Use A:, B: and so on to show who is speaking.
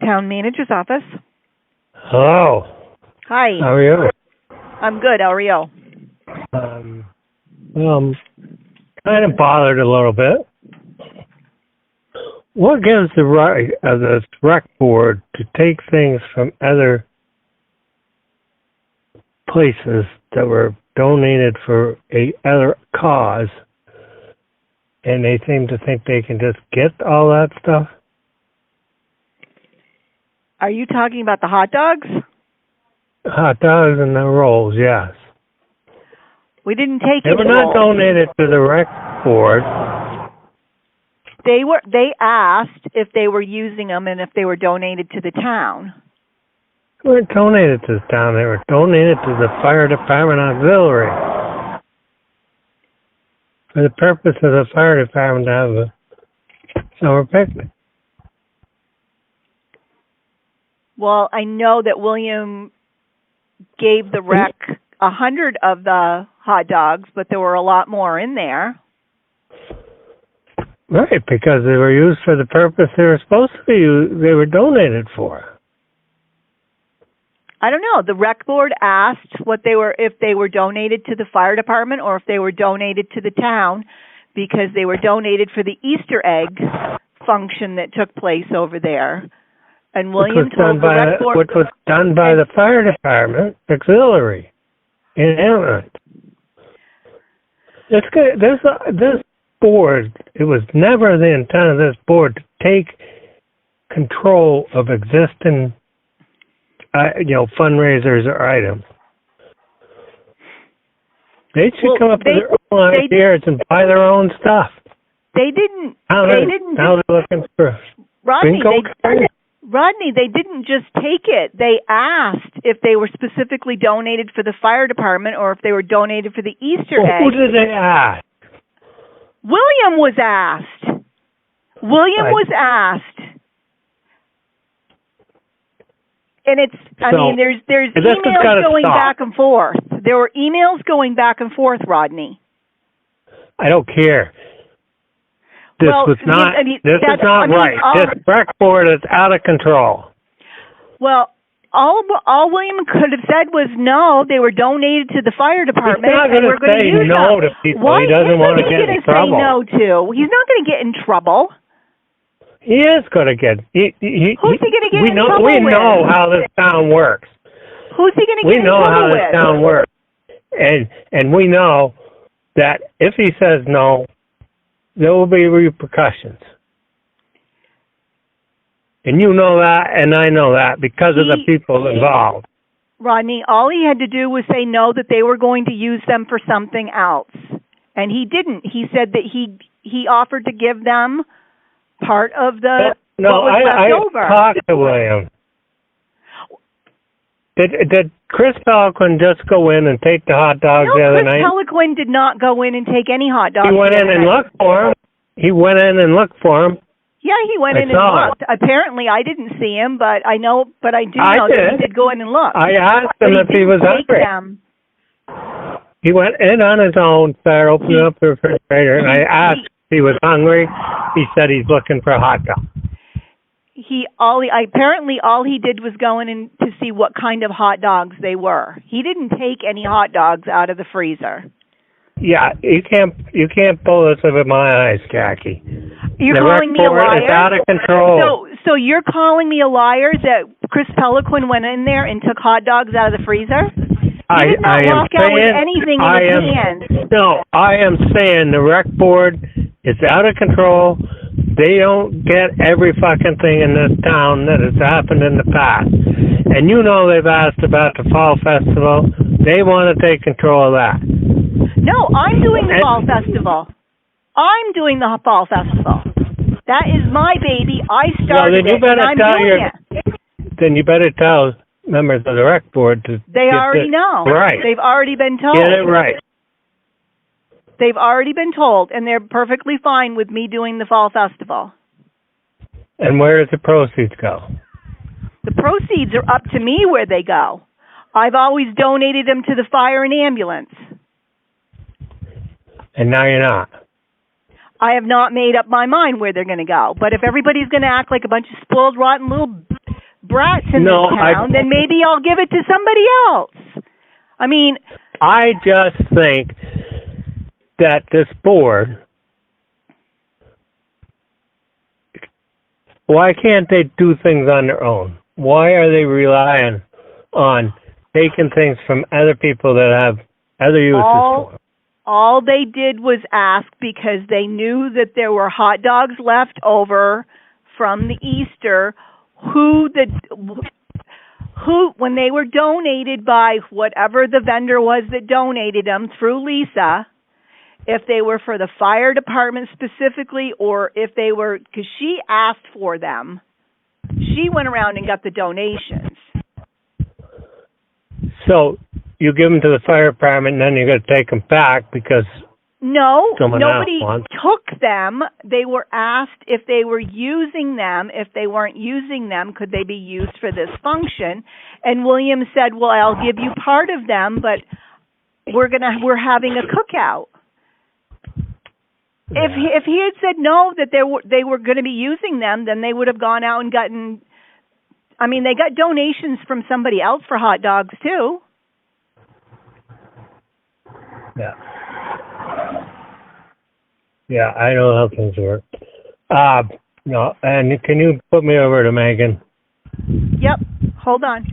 A: Town Manager's Office.
B: Hello.
A: Hi.
B: How are you?
A: I'm good. How are you?
B: Well, I'm kind of bothered a little bit. What gives the right of the rec board to take things from other places that were donated for a other cause, and they seem to think they can just get all that stuff?
A: Are you talking about the hot dogs?
B: Hot dogs and the rolls, yes.
A: We didn't take
B: They
A: it.
B: were not donated to the rec board.
A: They asked if they were using them and if they were donated to the town.
B: They weren't donated to the town. They were donated to the fire department auxiliary for the purpose of the fire department to have a summer picnic.
A: Well, I know that William gave the rec 100 of the hot dogs, but there were a lot more in there.
B: Right, because they were used for the purpose they were supposed to be used, they were donated for.
A: I don't know. The rec board asked if they were donated to the fire department or if they were donated to the town, because they were donated for the Easter egg function that took place over there. And William told the rec board,
B: which was done by the fire department auxiliary in Hamlet. This board, it was never the intent of this board to take control of existing, fundraisers or items. They should come up with their own ideas and buy their own stuff.
A: They didn't.
B: Now they're looking for
A: Rodney, they didn't just take it. They asked if they were specifically donated for the fire department or if they were donated for the Easter egg.
B: Who did they ask?
A: William was asked. Was asked. And there's emails going back and forth. There were emails going back and forth, Rodney.
B: I don't care. This is not right. This rec board is out of control.
A: Well, all William could have said was no, they were donated to the fire department.
B: He's not going to say no to people he doesn't want to get in trouble.
A: He's not going to get in trouble.
B: He is going to get. Who's
A: he going to get in trouble with?
B: We know how this town works.
A: Who's he going to get in trouble with?
B: We know how this town works, and we know that if he says no, there will be repercussions. And you know that, and I know that, because of the people involved.
A: Rodney, all he had to do was say no, that they were going to use them for something else. And he didn't. He said that he offered to give them part of the what was left over.
B: I talked to William. Did Chris Peliquin just go in and take the hot dogs the other night?
A: No, Chris Peliquin did not go in and take any hot dogs.
B: He went in and looked for him.
A: Yeah, he went in and looked. Apparently, I didn't see him, but I do know that he did go in and look.
B: I asked him if he was hungry. He went in on his own, started opening up the refrigerator, and I asked if he was hungry. He said he's looking for a hot dog.
A: Apparently all he did was go in to see what kind of hot dogs they were. He didn't take any hot dogs out of the freezer.
B: Yeah, you can't pull this over my eyes, Jackie.
A: You're calling me a liar?
B: It's out of control.
A: So you're calling me a liar that Chris Peliquin went in there and took hot dogs out of the freezer? He did not walk out with anything in his hand.
B: No, I am saying the rec board is out of control. They don't get every fucking thing in this town that has happened in the past. And you know they've asked about the fall festival. They want to take control of that.
A: No, I'm doing the fall festival. I'm doing the fall festival. That is my baby. I started it, and I'm doing it.
B: Then you better tell members of the rec board to
A: They already know.
B: Right.
A: They've already been told.
B: Get it right.
A: They've already been told, and they're perfectly fine with me doing the fall festival.
B: And where does the proceeds go?
A: The proceeds are up to me where they go. I've always donated them to the fire and ambulance.
B: And now you're not.
A: I have not made up my mind where they're going to go. But if everybody's going to act like a bunch of spoiled, rotten little brats in this town, then maybe I'll give it to somebody else. I mean,
B: I just think that this board, why can't they do things on their own? Why are they relying on taking things from other people that have other uses for them?
A: All they did was ask because they knew that there were hot dogs left over from the Easter, who, when they were donated by whatever the vendor was that donated them through Lisa, if they were for the fire department specifically, or if they were, because she asked for them, she went around and got the donations.
B: So you give them to the fire department, and then you got to take them back because
A: nobody took them. They were asked if they were using them. If they weren't using them, could they be used for this function? And William said, "Well, I'll give you part of them, but we're having a cookout."
B: Yeah.
A: If he had said no, that they were going to be using them, then they would have gone out and gotten. I mean, they got donations from somebody else for hot dogs too.
B: Yeah. Yeah, I know how things work. No, and can you put me over to Megan?
A: Yep. Hold on.